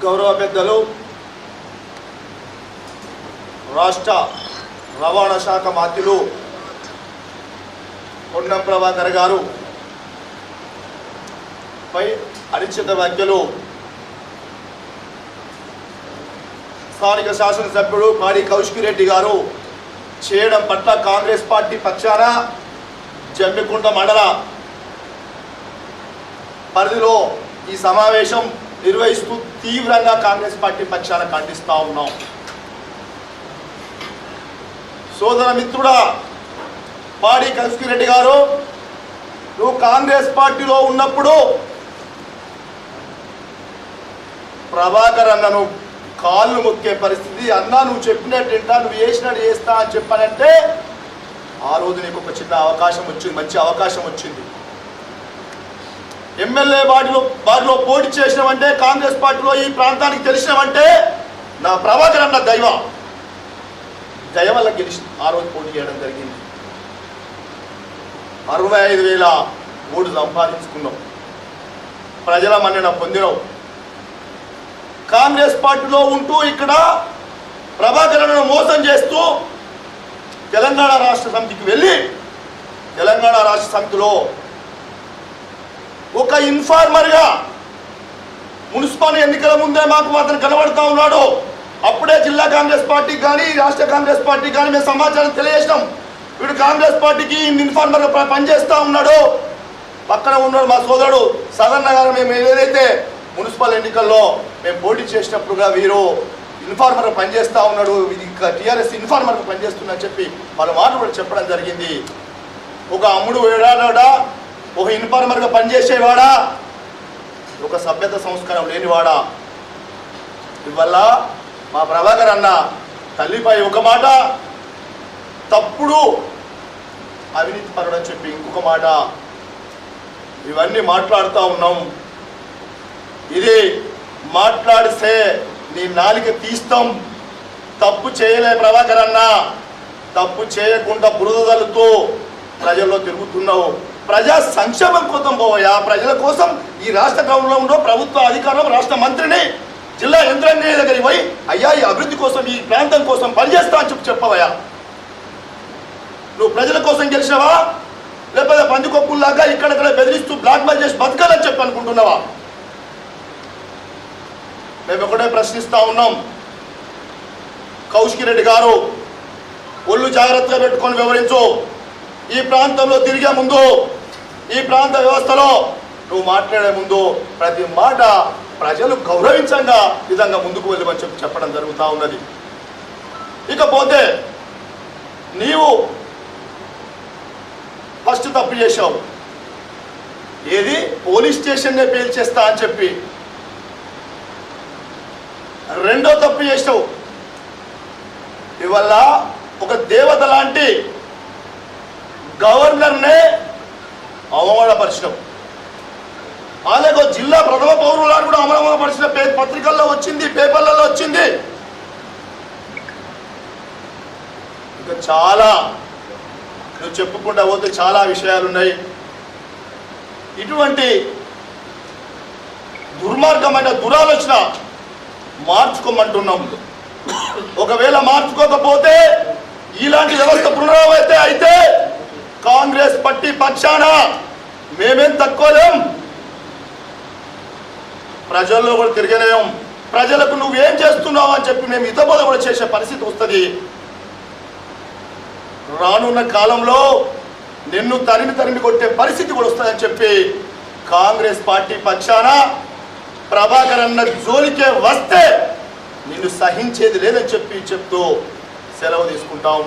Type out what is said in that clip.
గౌరవ పెద్దలు రాష్ట్ర రవాణా శాఖ మంత్రులు పొన్నం ప్రభాకర్ గారు పై అనిశ్చిత వ్యాఖ్యలు స్థానిక శాసనసభ్యుడు పాడి కౌశిక్ రెడ్డి గారు చేయడం పట్ల కాంగ్రెస్ పార్టీ పక్షాన జమ్మికుంట మండల పరిధిలో ఈ సమావేశం నిర్వహిస్తూ తీవ్రంగా కాంగ్రెస్ పార్టీ పక్షాన ఖండిస్తూ ఉన్నాం. సోదర మిత్రుడా పాడి కౌశిక్ రెడ్డి గారు, నువ్వు కాంగ్రెస్ పార్టీలో ఉన్నప్పుడు ప్రభాకర్ అన్నను కాళ్ళు మొక్కే పరిస్థితి, అన్నా నువ్వు చెప్పినట్టు వింటా, నువ్వు చేసినట్టు చేస్తా అని చెప్పానంటే ఆ రోజు నీకు ఒక చిన్న అవకాశం వచ్చింది, మంచి అవకాశం వచ్చింది. ఎమ్మెల్యే వాటిలో పోటీ చేసినావంటే, కాంగ్రెస్ పార్టీలో ఈ ప్రాంతానికి తెలిసినావంటే నా ప్రభాకర్ అన్న దయ వల్ల గెలిచి ఆ రోజు పోటీ చేయడం జరిగింది. 65,000 ఓటు సంపాదించుకున్నావు, ప్రజల మన్నన పొందినావు. కాంగ్రెస్ పార్టీలో ఉంటూ ఇక్కడ ప్రభాకరను మోసం చేస్తూ తెలంగాణ రాష్ట్ర సమితికి వెళ్ళి తెలంగాణ రాష్ట్ర సమితిలో ఒక ఇన్ఫార్మర్గా మున్సిపల్ ఎన్నికల ముందే మాకు అతను కనబడుతూ ఉన్నాడు. అప్పుడే జిల్లా కాంగ్రెస్ పార్టీకి కానీ రాష్ట్ర కాంగ్రెస్ పార్టీకి కానీ మేము సమాచారం తెలియజేసినాం. వీడు కాంగ్రెస్ పార్టీకి ఇన్ఫార్మర్గా పనిచేస్తూ ఉన్నాడు. పక్కన ఉన్నాడు మా సోదరుడు సదన్న గారు. మేము ఏదైతే మున్సిపల్ ఎన్నికల్లో మేము పోటీ చేసినప్పుడుగా వీరు ఇన్ఫార్మర్గా పనిచేస్తూ ఉన్నాడు, ఇది టీఆర్ఎస్ ఇన్ఫార్మర్గా పనిచేస్తున్నా చెప్పి వాళ్ళ మాటలు కూడా చెప్పడం జరిగింది. ఒక అమ్ముడు వేడాడా, ఒక ఇన్ఫార్మర్గా పనిచేసేవాడా, ఒక సభ్యత సంస్కారం లేనివాడా. ఇవల్ల మా ప్రభాకర్ అన్న తల్లిపై ఒక మాట, తప్పుడు అవినీతి పరుడు అని చెప్పి ఇంకొక మాట, ఇవన్నీ మాట్లాడుతూ ఉన్నాం. ఇది మాట్లాడితే నీ నాలిక తీస్తాం. తప్పు చేయలే ప్రభాకర్ అన్న, తప్పు చేయకుండా బురదలతో ప్రజల్లో తిరుగుతున్నావు. ప్రజా సంక్షేమం కోసం పోవయా, ప్రజల కోసం ఈ రాష్ట్ర గవర్నమెంట్లో ప్రభుత్వ అధికారం రాష్ట్ర మంత్రిని జిల్లా యంత్రాంగ దగ్గరికి పోయి అయ్యా ఈ అభివృద్ధి కోసం ఈ ప్రాంతం కోసం పనిచేస్తా అని చెప్పవయ్యా. నువ్వు ప్రజల కోసం గెలిచినవా, లేకపోతే పందికొప్పుల్లాగా ఇక్కడక్కడ బెదిరిస్తూ బ్లాక్మెయిల్ చేసి బతకాలని చెప్పి అనుకుంటున్నావా? మేము ఒకటే ప్రశ్నిస్తూ ఉన్నాం. కౌశిక్ రెడ్డి గారు, ఒళ్ళు జాగ్రత్తగా పెట్టుకొని వివరించు. ఈ ప్రాంతంలో తిరిగే ముందు, ఈ ప్రాంత వ్యవస్థలో నువ్వు మాట్లాడే ముందు ప్రతి మాట ప్రజలు గౌరవించంగా విధంగా ముందుకు వెళ్ళమని చెప్పడం జరుగుతూ ఉన్నది. ఇకపోతే నీవు ఫస్ట్ తప్పు చేశావు, ఏది పోలీస్ స్టేషన్నే పేల్చేస్తా అని చెప్పి. రెండో తప్పు చేసావు, ఇవల్ల ఒక దేవత లాంటి గవర్నర్నే అవమానపరిచినావు. అలాగే జిల్లా ప్రథమ పౌరులను కూడా అవమానపరిచిన పత్రికల్లో వచ్చింది, పేపర్లలో వచ్చింది. ఇంకా చాలా నువ్వు చెప్పుకుంటా పోతే చాలా విషయాలు ఉన్నాయి. ఇటువంటి దుర్మార్గమైన దురాలోచన మార్చుకోమంటున్నాం. ఒకవేళ మార్చుకోకపోతే ఇలాంటి వ్యవస్థ పునరావృతం అయితే కాంగ్రెస్ పార్టీ పక్షాన మేమేం తక్కువలేం, ప్రజల్లో కూడా తిరగలేం. ప్రజలకు నువ్వేం చేస్తున్నావు అని చెప్పి మేము హితబోధ కూడా చేసే పరిస్థితి వస్తుంది. రానున్న కాలంలో నిన్ను తరిమి కొట్టే పరిస్థితి కూడా వస్తుందని చెప్పి కాంగ్రెస్ పార్టీ పక్షాన ప్రభాకర్ అన్న జోలికే వస్తే నిన్ను సహించేది లేదని చెప్తూ సెలవు తీసుకుంటా ఉన్నా.